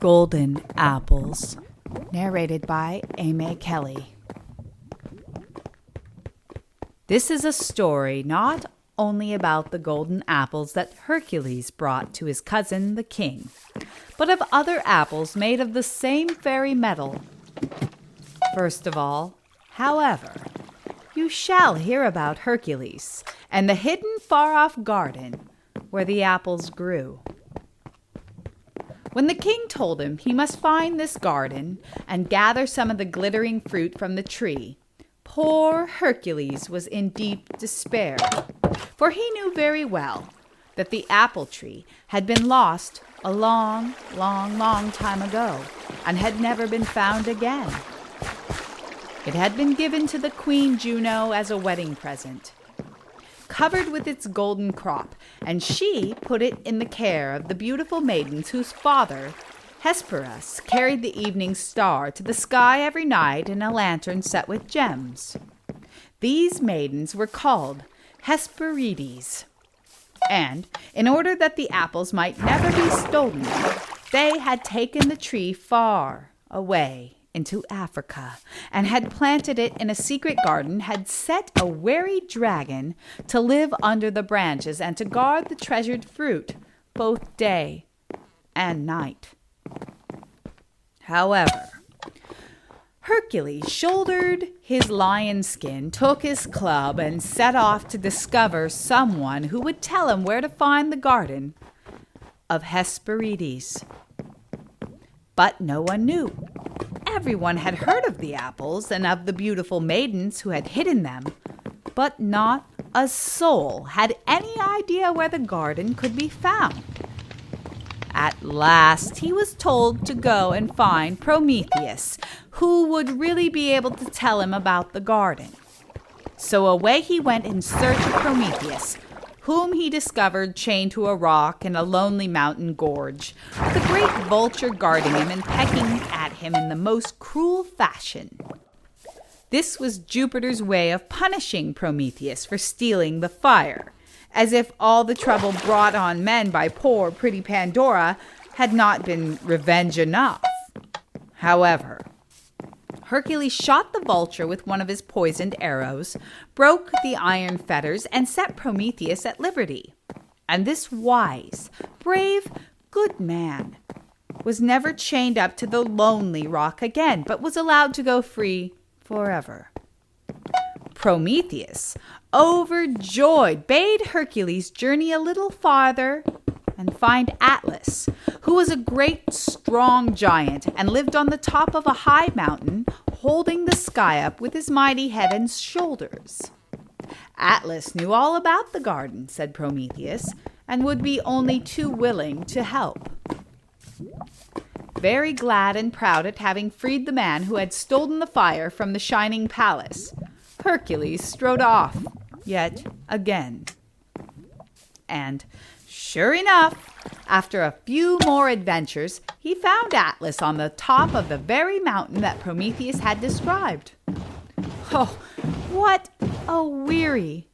Golden Apples, narrated by Amy Kelly. This is a story not only about the golden apples that Hercules brought to his cousin the king, but of other apples made of the same fairy metal. First of all, however, you shall hear about Hercules and the hidden far-off garden where the apples grew. When the king told him he must find this garden and gather some of the glittering fruit from the tree, poor Hercules was in deep despair, for he knew very well that the apple tree had been lost a long time ago and had never been found again. It had been given to the Queen Juno as a wedding present, covered with its golden crop, and she put it in the care of the beautiful maidens whose father, Hesperus, carried the evening star to the sky every night in a lantern set with gems. These maidens were called Hesperides, and in order that the apples might never be stolen, they had taken the tree far away into Africa, and had planted it in a secret garden, had set a wary dragon to live under the branches and to guard the treasured fruit both day and night. However, Hercules shouldered his lion skin, took his club, and set off to discover someone who would tell him where to find the garden of Hesperides. But no one knew. Everyone had heard of the apples and of the beautiful maidens who had hidden them, but not a soul had any idea where the garden could be found. At last he was told to go and find Prometheus, who would really be able to tell him about the garden. So away he went in search of Prometheus, whom he discovered chained to a rock in a lonely mountain gorge, with a great vulture guarding him and pecking at him in the most cruel fashion. This was Jupiter's way of punishing Prometheus for stealing the fire, as if all the trouble brought on men by poor, pretty Pandora had not been revenge enough. However, Hercules shot the vulture with one of his poisoned arrows, broke the iron fetters, and set Prometheus at liberty. And this wise, brave, good man was never chained up to the lonely rock again, but was allowed to go free forever. Prometheus, overjoyed, bade Hercules journey a little farther and find Atlas, who was a great, strong giant and lived on the top of a high mountain, holding the sky up with his mighty head and shoulders. Atlas knew all about the garden, said Prometheus, and would be only too willing to help. Very glad and proud at having freed the man who had stolen the fire from the shining palace, Hercules strode off yet again. And sure enough, after a few more adventures, he found Atlas on the top of the very mountain that Prometheus had described. Oh, what a weary,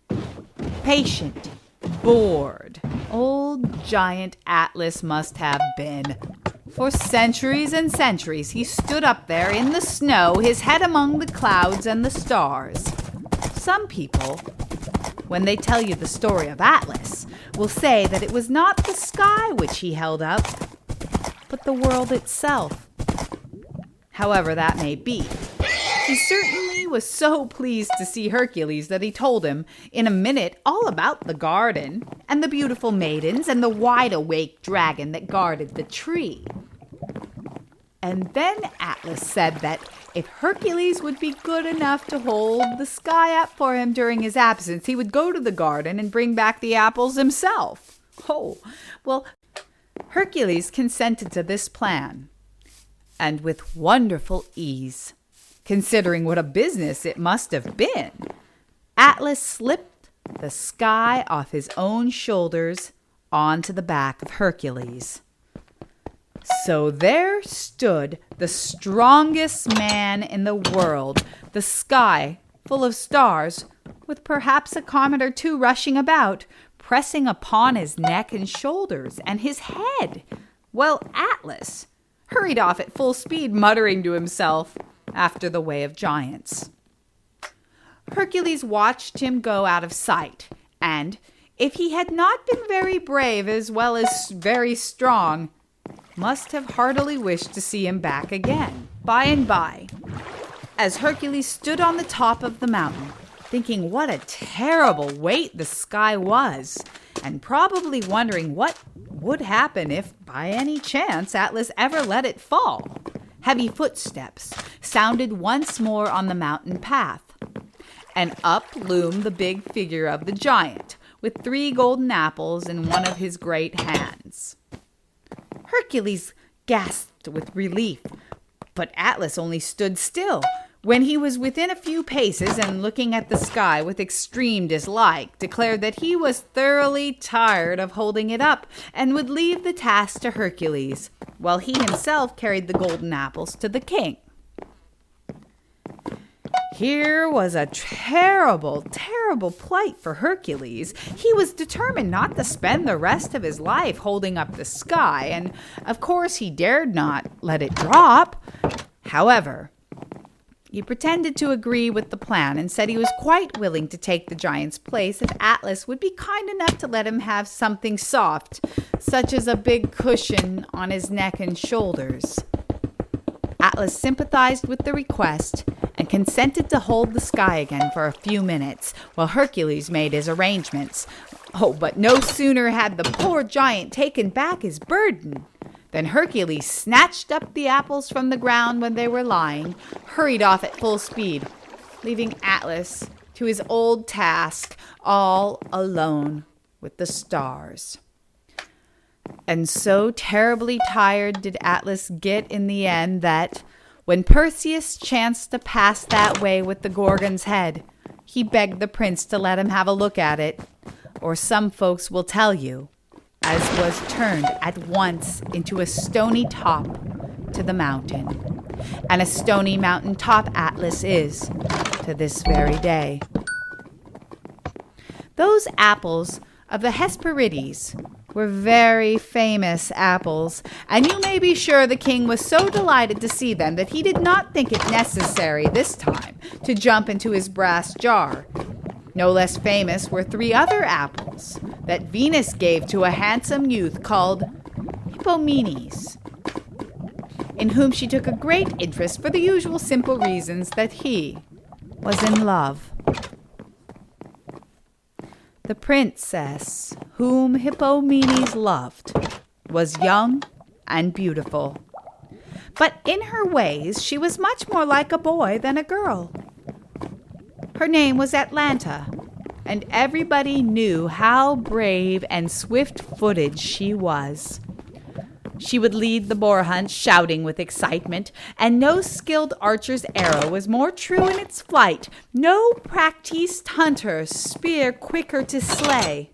patient, bored old giant Atlas must have been. For centuries and centuries he stood up there in the snow, his head among the clouds and the stars. Some people, when they tell you the story of Atlas, will say that it was not the sky which he held up, but the world itself. However that may be, he certainly was so pleased to see Hercules that he told him in a minute all about the garden and the beautiful maidens and the wide-awake dragon that guarded the tree. And then Atlas said that if Hercules would be good enough to hold the sky up for him during his absence, he would go to the garden and bring back the apples himself. Oh, well, Hercules consented to this plan, and with wonderful ease, considering what a business it must have been, Atlas slipped the sky off his own shoulders onto the back of Hercules. So there stood the strongest man in the world, the sky full of stars, with perhaps a comet or two rushing about, pressing upon his neck and shoulders and his head. Well, Atlas, hurried off at full speed, muttering to himself, after the way of giants. Hercules watched him go out of sight, and if he had not been very brave as well as very strong, must have heartily wished to see him back again. By and by, as Hercules stood on the top of the mountain, thinking what a terrible weight the sky was, and probably wondering what would happen if, by any chance, Atlas ever let it fall, heavy footsteps sounded once more on the mountain path, and up loomed the big figure of the giant, with 3 golden apples in one of his great hands. Hercules gasped with relief, but Atlas only stood still. When he was within a few paces and looking at the sky with extreme dislike, declared that he was thoroughly tired of holding it up and would leave the task to Hercules, while he himself carried the golden apples to the king. Here was a terrible, terrible plight for Hercules. He was determined not to spend the rest of his life holding up the sky, and of course he dared not let it drop. However, he pretended to agree with the plan and said he was quite willing to take the giant's place if Atlas would be kind enough to let him have something soft, such as a big cushion on his neck and shoulders. Atlas sympathized with the request and consented to hold the sky again for a few minutes while Hercules made his arrangements. Oh, but no sooner had the poor giant taken back his burden than Hercules snatched up the apples from the ground when they were lying, hurried off at full speed, leaving Atlas to his old task all alone with the stars. And so terribly tired did Atlas get in the end that, when Perseus chanced to pass that way with the Gorgon's head, he begged the prince to let him have a look at it, or some folks will tell you, as was turned at once into a stony top to the mountain. And a stony mountain top Atlas is to this very day. Those apples of the Hesperides were very famous apples, and you may be sure the king was so delighted to see them that he did not think it necessary this time to jump into his brass jar. No less famous were 3 other apples that Venus gave to a handsome youth called Hippomenes, in whom she took a great interest for the usual simple reasons that he was in love. The princess whom Hippomenes loved was young and beautiful, but in her ways she was much more like a boy than a girl. Her name was Atalanta, and everybody knew how brave and swift-footed she was. She would lead the boar hunt shouting with excitement, and no skilled archer's arrow was more true in its flight, no practised hunter's spear quicker to slay.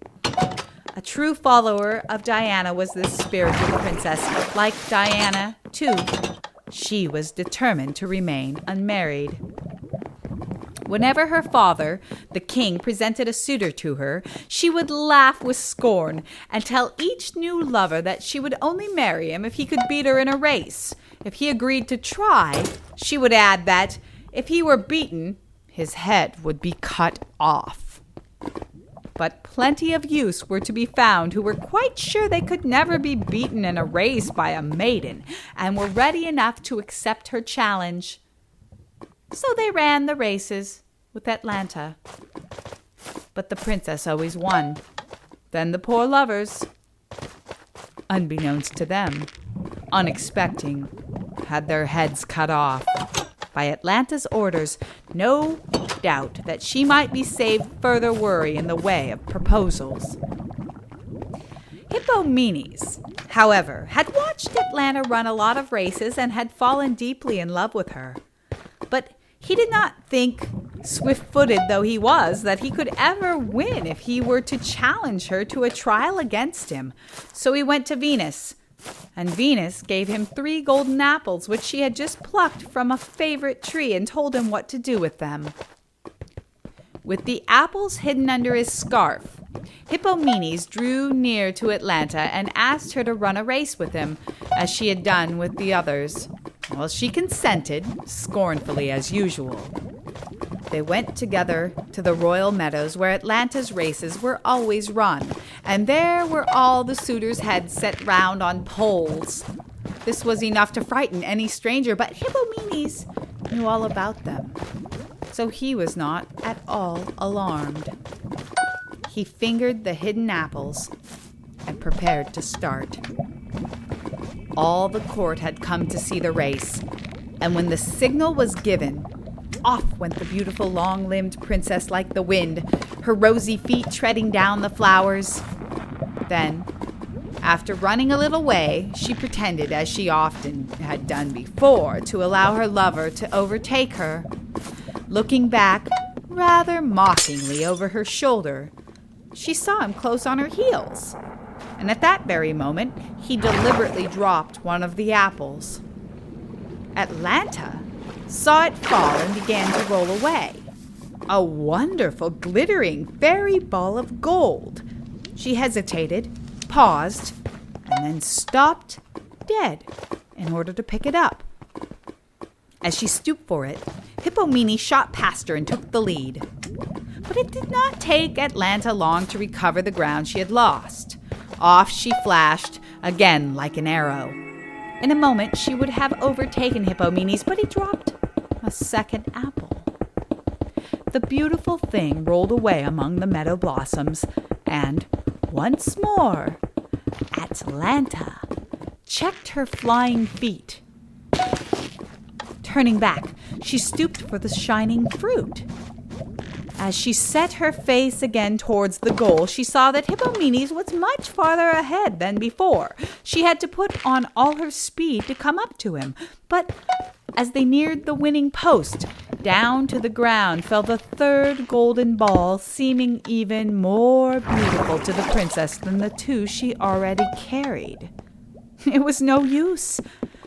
A true follower of Diana was this spirited princess. Like Diana, too, she was determined to remain unmarried. Whenever her father, the king, presented a suitor to her, she would laugh with scorn and tell each new lover that she would only marry him if he could beat her in a race. If he agreed to try, she would add that if he were beaten, his head would be cut off. But plenty of youths were to be found who were quite sure they could never be beaten in a race by a maiden, and were ready enough to accept her challenge. So they ran the races with Atalanta. But the princess always won. Then the poor lovers, unbeknownst to them, unexpecting, had their heads cut off. By Atalanta's orders, no doubt that she might be saved further worry in the way of proposals. Hippomenes, however, had watched Atalanta run a lot of races and had fallen deeply in love with her. But he did not think, swift-footed though he was, that he could ever win if he were to challenge her to a trial against him. So he went to Venus, and Venus gave him 3 golden apples which she had just plucked from a favorite tree and told him what to do with them. With the apples hidden under his scarf, Hippomenes drew near to Atalanta and asked her to run a race with him, as she had done with the others. Well, she consented, scornfully as usual. They went together to the royal meadows where Atlanta's races were always run, and there were all the suitors' heads set round on poles. This was enough to frighten any stranger, but Hippomenes knew all about them, so he was not at all alarmed. He fingered the hidden apples and prepared to start. All the court had come to see the race, and when the signal was given, off went the beautiful long-limbed princess like the wind, her rosy feet treading down the flowers. Then, after running a little way, she pretended, as she often had done before, to allow her lover to overtake her. Looking back rather mockingly over her shoulder, she saw him close on her heels, and at that very moment he deliberately dropped one of the apples. Atlanta saw it fall and began to roll away. A wonderful, glittering fairy ball of gold. She hesitated, paused, and then stopped dead in order to pick it up. As she stooped for it, Hippomenes shot past her and took the lead. But it did not take Atlanta long to recover the ground she had lost. Off she flashed, again like an arrow. In a moment she would have overtaken Hippomenes, but he dropped a second apple. The beautiful thing rolled away among the meadow blossoms, and once more Atlanta checked her flying feet. Turning back, she stooped for the shining fruit. As she set her face again towards the goal, she saw that Hippomenes was much farther ahead than before. She had to put on all her speed to come up to him. But as they neared the winning post, down to the ground fell the third golden ball, seeming even more beautiful to the princess than the two she already carried. It was no use.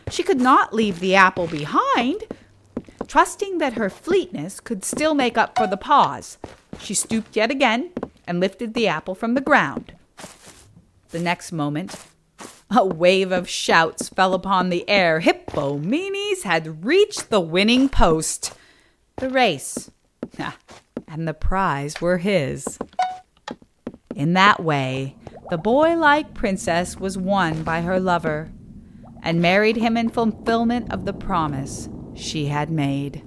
She could not leave the apple behind. Trusting that her fleetness could still make up for the pause, she stooped yet again and lifted the apple from the ground. The next moment, a wave of shouts fell upon the air. Hippomenes had reached the winning post. The race and the prize were his. In that way, the boy-like princess was won by her lover and married him in fulfillment of the promise she had made.